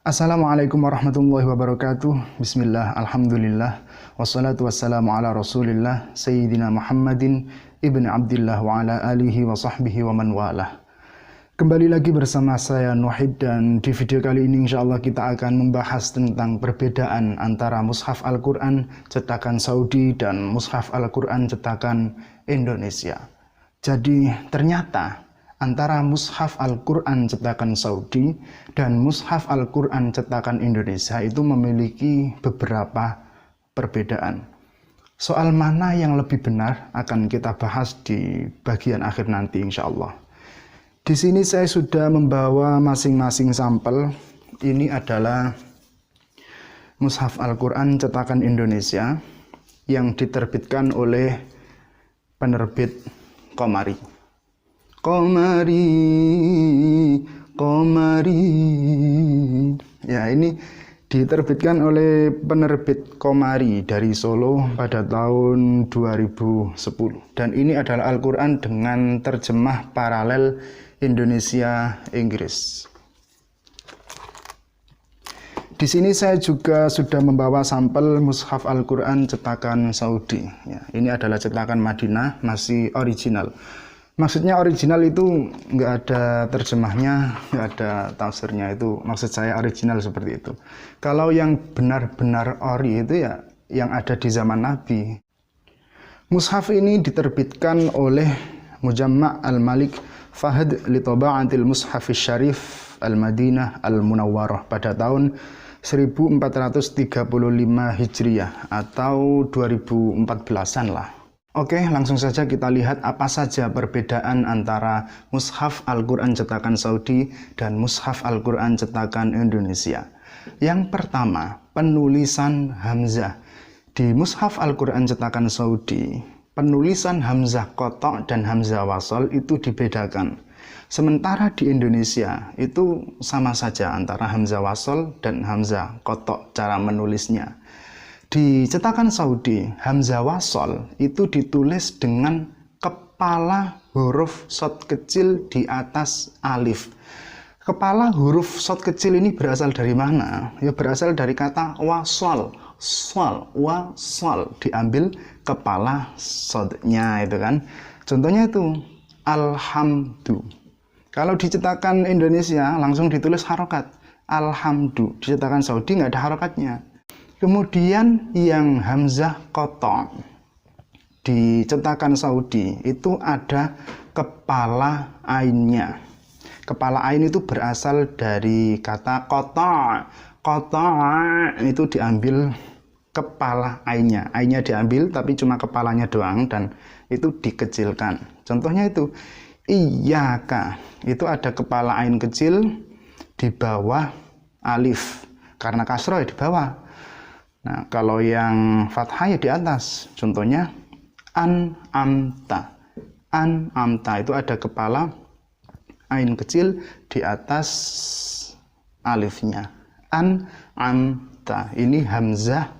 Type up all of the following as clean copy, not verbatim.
Assalamualaikum warahmatullahi wabarakatuh. Bismillah, alhamdulillah, wassalatu wassalamu ala rasulillah Sayyidina Muhammadin ibn Abdillah wa ala alihi wa sahbihi wa man walah. Kembali lagi bersama saya Nuhid, dan di video kali ini insyaallah kita akan membahas tentang perbedaan antara mushaf Al-Quran cetakan Saudi dan mushaf Al-Quran cetakan Indonesia. Jadi ternyata antara mushaf Al-Quran cetakan Saudi dan mushaf Al-Quran cetakan Indonesia itu memiliki beberapa perbedaan. Soal mana yang lebih benar akan kita bahas di bagian akhir nanti insya Allah. Di sini saya sudah membawa masing-masing sampel. Ini adalah mushaf Al-Quran cetakan Indonesia yang diterbitkan oleh penerbit Qomari. Qomari. Ya, ini diterbitkan oleh penerbit Qomari dari Solo pada tahun 2010. Dan ini adalah Al-Quran dengan terjemah paralel Indonesia Inggris. Di sini saya juga sudah membawa sampel mushaf Al-Quran cetakan Saudi. Ya, ini adalah cetakan Madinah, masih original. Maksudnya original itu nggak ada terjemahnya, nggak ada tafsirnya, itu maksud saya original seperti itu. Kalau yang benar-benar ori itu ya yang ada di zaman Nabi. Mushaf ini diterbitkan oleh Mujamma' Al-Malik Fahd li Taba'atil Mushaf Syarif Al-Madinah Al-Munawwarah pada tahun 1435 Hijriah atau 2014-an lah. Oke, langsung saja kita lihat apa saja perbedaan antara mushaf Al-Quran cetakan Saudi dan mushaf Al-Quran cetakan Indonesia. Yang pertama, penulisan Hamzah. Di mushaf Al-Quran cetakan Saudi, penulisan Hamzah Qotok dan Hamzah Wasol itu dibedakan. Sementara di Indonesia itu sama saja antara Hamzah Wasol dan Hamzah Qotok cara menulisnya. Di cetakan Saudi, Hamzah Wasol itu ditulis dengan kepala huruf shad kecil di atas alif. Kepala huruf shad kecil ini berasal dari mana? Ya berasal dari kata wasol, sol, wasol, diambil kepala shadnya itu kan. Contohnya itu alhamdu. Kalau di cetakan Indonesia langsung ditulis harokat, alhamdu. Di cetakan Saudi nggak ada harokatnya. Kemudian yang Hamzah Qotok di cetakan Saudi itu ada kepala ainnya. Kepala ain itu berasal dari kata qotok. Qotok itu diambil kepala ainnya. Ainnya diambil tapi cuma kepalanya doang dan itu dikecilkan. Contohnya itu iyyaka. Itu ada kepala ain kecil di bawah alif. Karena kasroh di bawah. Nah, kalau yang fathah ya di atas. Contohnya an'amta. An'amta itu ada kepala ain kecil di atas alifnya. An'amta. Ini Hamzah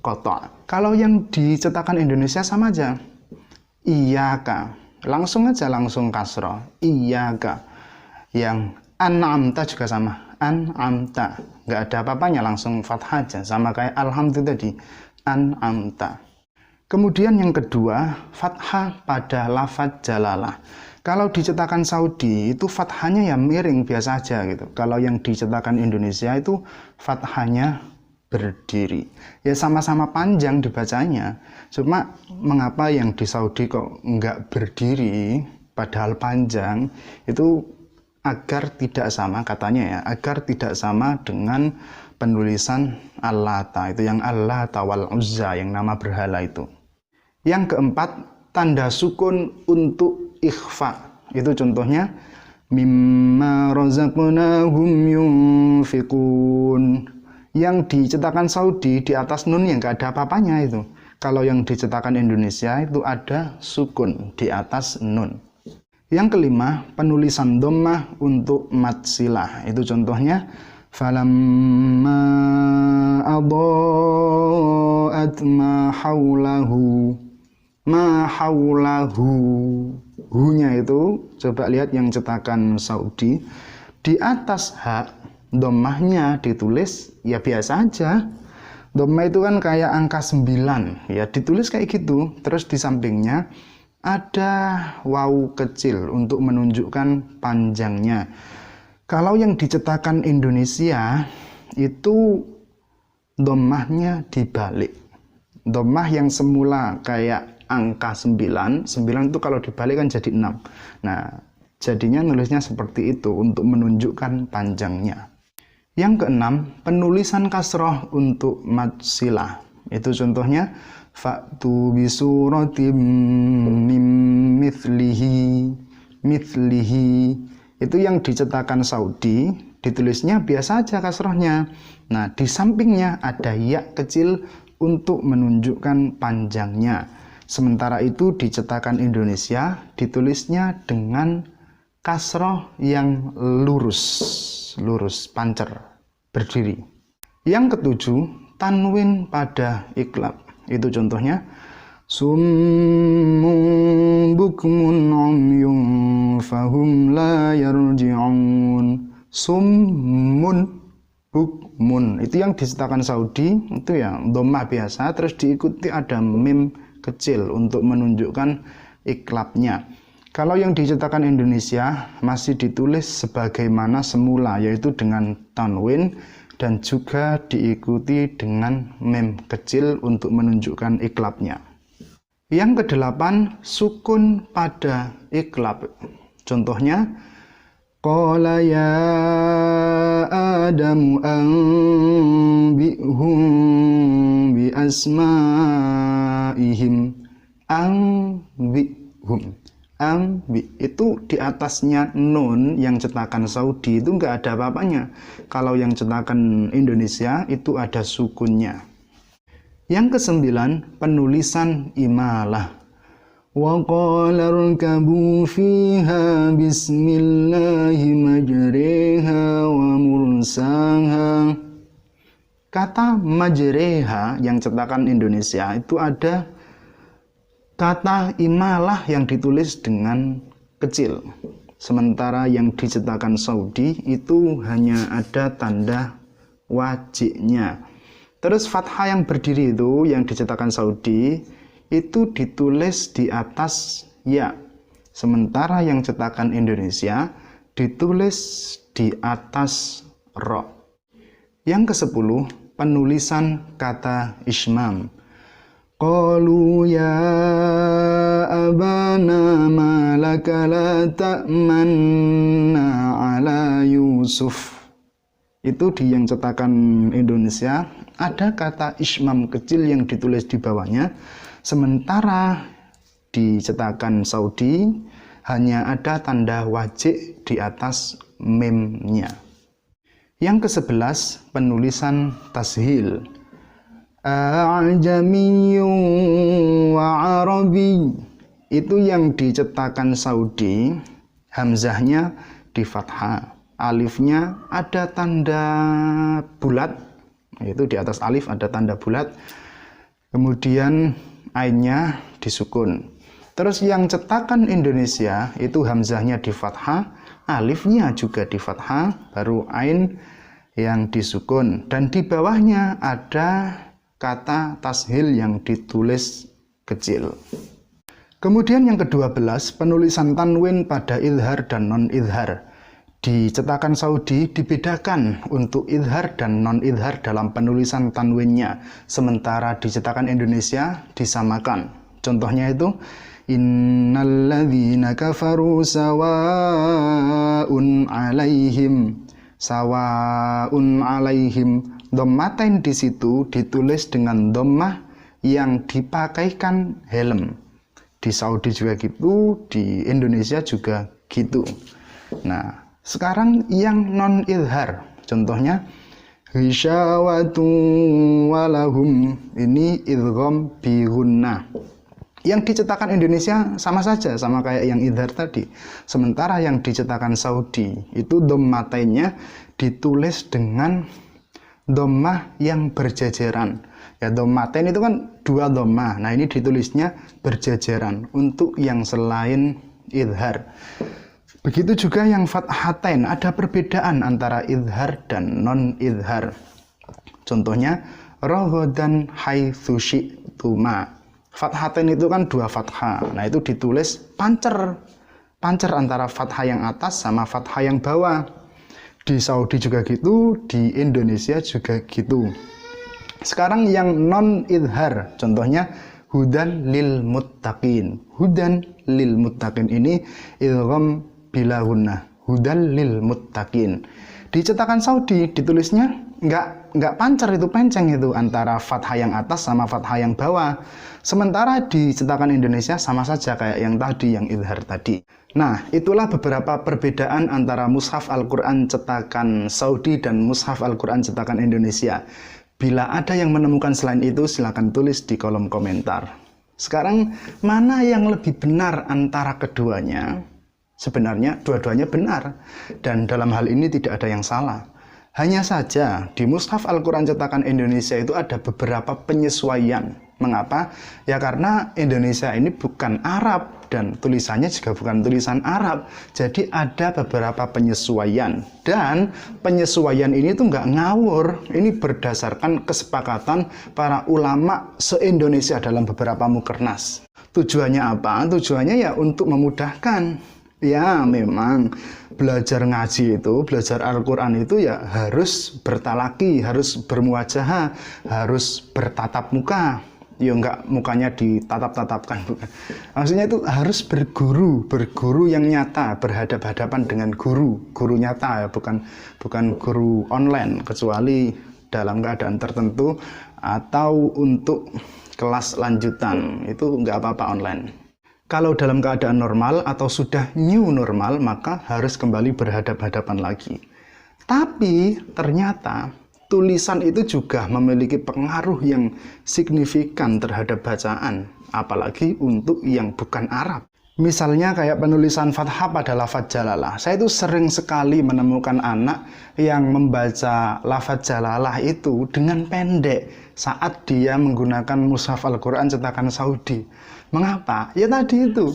Qotok. Kalau yang di cetakan Indonesia sama aja. Iyaka. Langsung aja langsung kasroh. Iyaka. Yang an'amta juga sama. An'amta, nggak ada apa-apanya, langsung fathah aja, sama kayak alhamdulillah tadi, an'amta. Kemudian yang kedua, fathah pada lafadz jalalah. Kalau di cetakan Saudi itu fathahnya ya miring biasa aja gitu. Kalau yang di cetakan Indonesia itu fathahnya berdiri. Ya sama-sama panjang dibacanya. Cuma mengapa yang di Saudi kok nggak berdiri padahal panjang, itu agar tidak sama, katanya ya, agar tidak sama dengan penulisan Al-Lata, itu yang Al-Lata wal Uzza, yang nama berhala itu. Yang keempat, tanda sukun untuk ikhfa. Itu contohnya mimma razaqnahum yunfiqun. Yang di cetakan Saudi di atas nun yang nggak ada apa-apanya itu. Kalau yang di cetakan Indonesia itu ada sukun di atas nun. Yang kelima, penulisan dhammah untuk mad silah. Itu contohnya falamma adaat ma haulahu. Ma haulahu. Hu-nya itu coba lihat yang cetakan Saudi di atas ha Dhammahnya ditulis ya biasa aja. Dhammah itu kan kayak angka 9, ya ditulis kayak gitu. Terus di sampingnya ada wawu kecil untuk menunjukkan panjangnya. Kalau yang dicetakan Indonesia itu dhammahnya dibalik. Dhammah yang semula kayak angka 9 itu kalau dibalik kan jadi 6. Nah, jadinya nulisnya seperti itu untuk menunjukkan panjangnya. Yang keenam, penulisan kasroh untuk mad silah. Itu contohnya fa'tu bisuratim mim mithlihi. Itu yang dicetakan Saudi, ditulisnya biasa aja kasrohnya. Nah, di sampingnya ada ya kecil untuk menunjukkan panjangnya. Sementara itu dicetakan Indonesia, ditulisnya dengan kasroh yang lurus, pancer, berdiri. Yang ketujuh, tanwin pada iklab. Itu contohnya summun bukmun umyun fahum la yarji'un. Summun bukmun, itu yang dicetakan Saudi, itu ya dhammah biasa, terus diikuti ada mim kecil untuk menunjukkan iklabnya. Kalau yang dicetakan Indonesia masih ditulis sebagaimana semula, yaitu dengan tanwin dan juga diikuti dengan mim kecil untuk menunjukkan iklabnya. Yang kedelapan, sukun pada iklab. Contohnya qala ya Adamu anbi'hum bi asma'ihim. Anbi'hum. Itu di atasnya nun yang cetakan Saudi itu enggak ada apa-apanya. Kalau yang cetakan Indonesia itu ada sukunnya. Yang kesembilan, penulisan imalah. Wa qala rkabu fiha bismillahi majriha wa mursaha. Kata majriha yang cetakan Indonesia itu ada kata imalah yang ditulis dengan kecil. Sementara yang dicetakan Saudi itu hanya ada tanda wajiknya. Terus fathah yang berdiri itu yang dicetakan Saudi itu ditulis di atas ya. Sementara yang cetakan Indonesia ditulis di atas ro. Yang ke-10, penulisan kata ismam. Qalu ya abana malaka la ta'manna ala Yusuf. Itu di yang cetakan Indonesia ada kata ismam kecil yang ditulis di bawahnya. Sementara di cetakan Saudi hanya ada tanda wajik di atas mimnya. Yang ke-11, penulisan tashil. A'jamiyyun wa Arabi. Itu yang dicetakan Saudi, hamzahnya di fathah, alifnya ada tanda bulat, itu di atas alif ada tanda bulat, kemudian ainnya disukun. Terus yang cetakan Indonesia itu hamzahnya di fathah, alifnya juga di fathah, baru ain yang disukun, dan di bawahnya ada kata tashil yang ditulis kecil. Kemudian yang ke-12, penulisan tanwin pada idhar dan non-idhar. Di cetakan Saudi dibedakan untuk idhar dan non-idhar dalam penulisan tanwinnya. Sementara di cetakan Indonesia disamakan. Contohnya itu, innalladzina kafaru sawa'un alaihim. Sawa'un alaihim. Dhammatain di situ ditulis dengan dhammah yang dipakaikan helm. Di Saudi juga gitu, di Indonesia juga gitu. Nah, sekarang yang non-idhar, contohnya hisyawatu walahum, ini idgham bi gunnah. Yang dicetakan Indonesia sama saja, sama kayak yang idhar tadi. Sementara yang dicetakan Saudi itu dhammatainnya ditulis dengan dhammah yang berjajaran. Ya, dhammatain itu kan dua dhammah. Nah, ini ditulisnya berjajaran untuk yang selain idhar. Begitu juga yang fathatain, ada perbedaan antara idhar dan non-idhar. Contohnya, rohodan haitsu syi'tuma. Fathatain itu kan dua fathah. Nah, itu ditulis pancer. Pancer antara fathah yang atas sama fathah yang bawah. Di Saudi juga gitu, di Indonesia juga gitu. Sekarang yang non-idhar, contohnya hudan lil muttaqin. Hudan lil muttaqin ini idgham bila gunnah, hudan lil muttaqin. Di cetakan Saudi ditulisnya enggak pancer, itu penceng itu antara fathah yang atas sama fathah yang bawah. Sementara di cetakan Indonesia sama saja kayak yang tadi, yang idhar tadi. Nah, itulah beberapa perbedaan antara mushaf Al-Quran cetakan Saudi dan mushaf Al-Quran cetakan Indonesia. Bila ada yang menemukan selain itu, silakan tulis di kolom komentar. Sekarang, mana yang lebih benar antara keduanya? Sebenarnya dua-duanya benar, dan dalam hal ini tidak ada yang salah. Hanya saja di mushaf Al-Quran cetakan Indonesia itu ada beberapa penyesuaian. Mengapa? Ya karena Indonesia ini bukan Arab dan tulisannya juga bukan tulisan Arab. Jadi ada beberapa penyesuaian, dan penyesuaian ini tuh nggak ngawur. Ini berdasarkan kesepakatan para ulama se-Indonesia dalam beberapa mukernas. Tujuannya apa? Tujuannya ya untuk memudahkan. Ya memang belajar ngaji itu, belajar Al-Quran itu ya harus bertalaki, harus bermuwajahah, harus bertatap muka. Ya enggak mukanya ditatap-tatapkan, bukan. Maksudnya itu harus berguru yang nyata, berhadap-hadapan dengan guru nyata ya, bukan guru online, kecuali dalam keadaan tertentu atau untuk kelas lanjutan, itu enggak apa-apa online. Kalau dalam keadaan normal atau sudah new normal, maka harus kembali berhadap-hadapan lagi. Tapi ternyata tulisan itu juga memiliki pengaruh yang signifikan terhadap bacaan, apalagi untuk yang bukan Arab. Misalnya kayak penulisan fathah pada lafadz jalalah. Saya itu sering sekali menemukan anak yang membaca lafadz jalalah itu dengan pendek saat dia menggunakan mushaf Al-Quran cetakan Saudi. Mengapa? Ya tadi itu,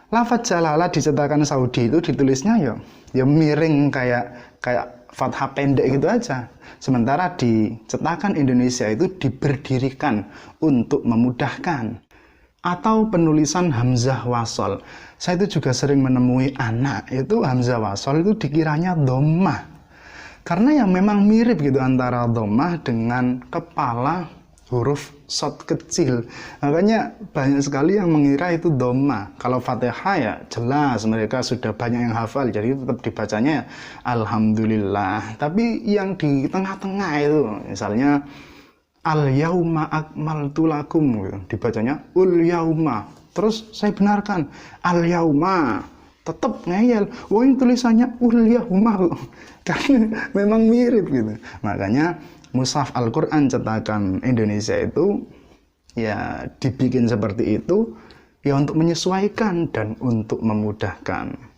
lafadz jalalah di cetakan Saudi itu ditulisnya ya miring kayak fathah pendek gitu aja. Sementara di cetakan Indonesia itu diberdirikan untuk memudahkan. Atau penulisan hamzah wasol. Saya itu juga sering menemui anak itu hamzah wasol itu dikiranya dhammah. Karena yang memang mirip gitu antara dhammah dengan kepala huruf shad kecil. Makanya banyak sekali yang mengira itu dhammah. Kalau Fatihah ya jelas mereka sudah banyak yang hafal, jadi tetap dibacanya alhamdulillah. Tapi yang di tengah-tengah itu misalnya al-yauma akmaltu lakum gitu, dibacanya ul yauma. Terus saya benarkan al-yauma, tetap ngeyel. Wah, ini tulisannya ul yauma. Karena memang mirip gitu. Makanya mushaf Al-Quran cetakan Indonesia itu ya dibikin seperti itu ya untuk menyesuaikan dan untuk memudahkan.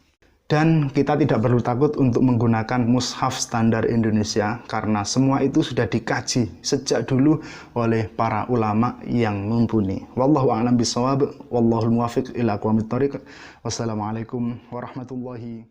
Dan kita tidak perlu takut untuk menggunakan mushaf standar Indonesia karena semua itu sudah dikaji sejak dulu oleh para ulama yang mumpuni. Wallahu a'lam bishawab, wallahul muwaffiq ila aqwamit thoriq. Wassalamualaikum warahmatullahi